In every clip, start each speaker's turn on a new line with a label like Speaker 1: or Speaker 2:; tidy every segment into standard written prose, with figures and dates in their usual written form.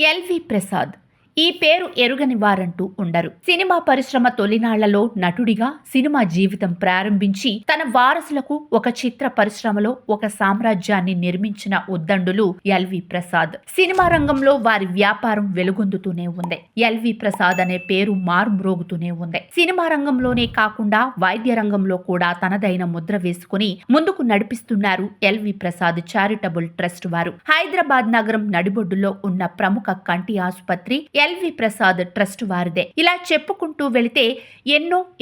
Speaker 1: LV Prasad. ఈ పేరు ఎరుగని వారంటూ ఉండరు. సినిమా పరిశ్రమ తొలినాళ్లలో నటుడిగా సినిమా జీవితం ప్రారంభించి తన వారసులకు ఒక చిత్ర పరిశ్రమలో ఒక సామ్రాజ్యాన్ని నిర్మించిన ఉద్దండులు ఎల్వి ప్రసాద్. సినిమా రంగంలో వారి వ్యాపారం వెలుగొందుతూనే ఉంది. ఎల్వి ప్రసాద్ అనే పేరు మారుమ్రోగుతూనే ఉంది. సినిమా రంగంలోనే కాకుండా వైద్య రంగంలో కూడా తనదైన ముద్ర వేసుకుని ముందుకు నడిపిస్తున్నారు ఎల్వి ప్రసాద్ చారిటబుల్ ట్రస్ట్ వారు. హైదరాబాద్ నగరం నడిబొడ్డులో ఉన్న ప్రముఖ కంటి ఆసుపత్రి ఎల్వి ప్రసాద్ ట్రస్ట్ వారిదే. ఇలా చెప్పుకుంటూ వెళితే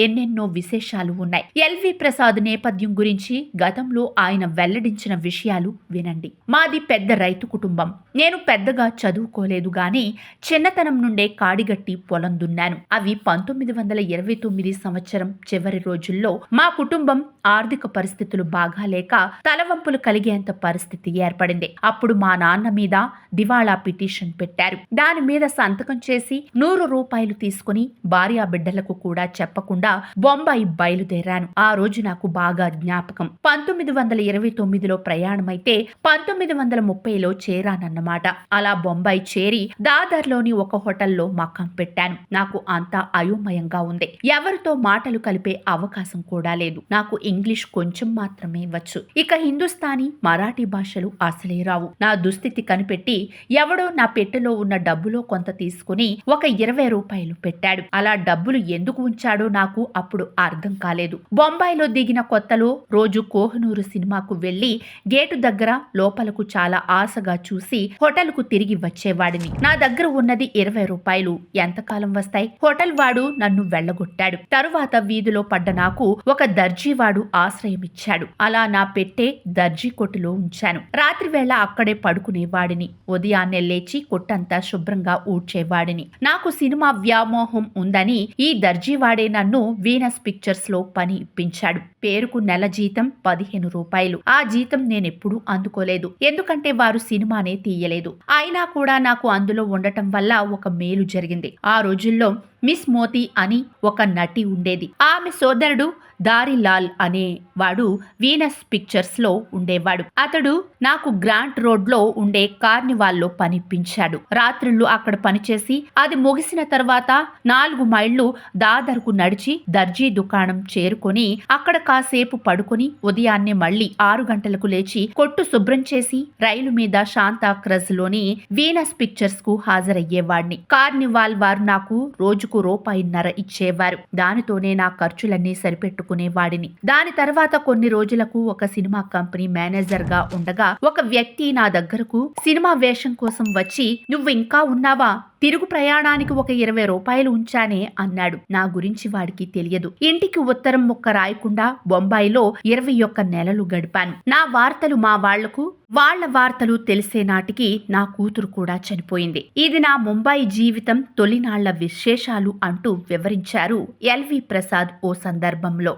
Speaker 1: ఎన్నెన్నో విశేషాలు ఉన్నాయి. ఎల్వి ప్రసాద్ నేపథ్యం గురించి గతంలో ఆయన వెల్లడించిన విషయాలు వినండి. మాది పెద్ద రైతు కుటుంబం. నేను పెద్దగా చదువుకోలేదు గాని చిన్నతనం నుండే కాడిగట్టి పొలం దున్నాను. అవి 1929 సంవత్సరం చివరి రోజుల్లో మా కుటుంబం ఆర్థిక పరిస్థితులు బాగాలేక తలవంపులు కలిగేంత పరిస్థితి ఏర్పడింది. అప్పుడు మా నాన్న మీద దివాళా పిటిషన్ పెట్టారు. దాని మీద సంతకం చేసి 100 రూపాయలు తీసుకుని భార్యా బిడ్డలకు కూడా చెప్పకుండా బొంబాయి బయలుదేరాను. ఆ రోజు నాకు బాగా జ్ఞాపకం. 1929లో ప్రయాణమైతే 1930లో చేరానన్నమాట. అలా బొంబాయి చేరి దాదర్లోని ఒక హోటల్లో మకాం పెట్టాను. నాకు అంతా అయోమయంగా ఉంది. ఎవరితో మాటలు కలిపే అవకాశం కూడా లేదు. నాకు ఇంగ్లీష్ కొంచెం మాత్రమే వచ్చు. ఇక హిందుస్థానీ, మరాఠీ భాషలు అసలే రావు. నా దుస్థితి కనిపెట్టి ఎవడో నా పెట్టెలో ఉన్న డబ్బులో కొంత తీసుకుని ఒక 20 రూపాయలు పెట్టాడు. అలా డబ్బులు ఎందుకు ఉంచాడో నాకు అప్పుడు అర్థం కాలేదు. బొంబాయిలో దిగిన కొత్తలో రోజు కోహనూరు సినిమాకు వెళ్లి గేటు దగ్గర లోపలకు చాలా ఆశగా చూసి హోటల్ కు తిరిగి వచ్చేవాడిని. నా దగ్గర ఉన్నది 20 రూపాయలు ఎంతకాలం వస్తాయి? హోటల్ వాడు నన్ను వెళ్లగొట్టాడు. తరువాత వీధిలో పడ్డ నాకు ఒక దర్జీవాడు ఆశ్రయమిచ్చాడు. అలా నా పెట్టే దర్జీ కొట్టులో ఉంచాను. రాత్రి వేళ అక్కడే పడుకునేవాడిని. ఉదయాన్నే లేచి కొట్టంతా శుభ్రంగా ఊడ్చేవాడిని. నాకు సినిమా వ్యామోహం ఉందని ఈ దర్జీవాడే నన్ను వీనస్ పిక్చర్స్ లో పని ఇప్పించాడు. పేరుకు నెల జీతం 15 రూపాయలు. ఆ జీతం నేనెప్పుడూ అందుకోలేదు. ఎందుకంటే వారు సినిమానే తీయలేదు. అయినా కూడా నాకు అందులో ఉండటం వల్ల ఒక మేలు జరిగింది. ఆ రోజుల్లో మిస్ మోతి అని ఒక నటి ఉండేది. ఆమె సోదరుడు దారిలాల్ అనే వాడు వీనస్ పిక్చర్స్ లో ఉండేవాడు. అతడు నాకు గ్రాంట్ రోడ్ లో ఉండే కార్నివాల్లో పనిపించాడు. రాత్రుళ్ళు అక్కడ పనిచేసి అది ముగిసిన తర్వాత 4 మైళ్ళు దాదర్కు నడిచి దర్జీ దుకాణం చేరుకొని అక్కడ కాసేపు పడుకొని ఉదయాన్నే మళ్లీ 6 గంటలకు లేచి కొట్టు శుభ్రం చేసి రైలు మీద శాంతాక్రజ్ లోని వీనస్ పిక్చర్స్ కు హాజరయ్యేవాడిని. కార్నివాల్ వారు నాకు రోజుకు ₹1.50 ఇచ్చేవారు. దానితోనే నా ఖర్చులన్నీ సరిపెట్టుకునేవాడిని. దాని తర్వాత కొన్ని రోజులకు ఒక సినిమా కంపెనీ మేనేజర్ గా ఉండగా ఒక వ్యక్తి నా దగ్గరకు సినిమా వేషం కోసం వచ్చి "నువ్వు ఇంకా ఉన్నావా? తిరుగు ప్రయాణానికి ఒక 20 రూపాయలు ఉంచానే" అన్నాడు. నా గురించి వాడికి తెలియదు. ఇంటికి ఉత్తరం ముక్క రాయకుండా బొంబాయిలో 21 నెలలు గడిపాను. నా వార్తలు మా వాళ్లకు, వాళ్ల వార్తలు తెలిసే నాటికి నా కూతురు కూడా చనిపోయింది. ఇది నా ముంబాయి జీవితం తొలినాళ్ల విశేషాలు అంటూ వివరించారు ఎల్వి ప్రసాద్ ఓ సందర్భంలో.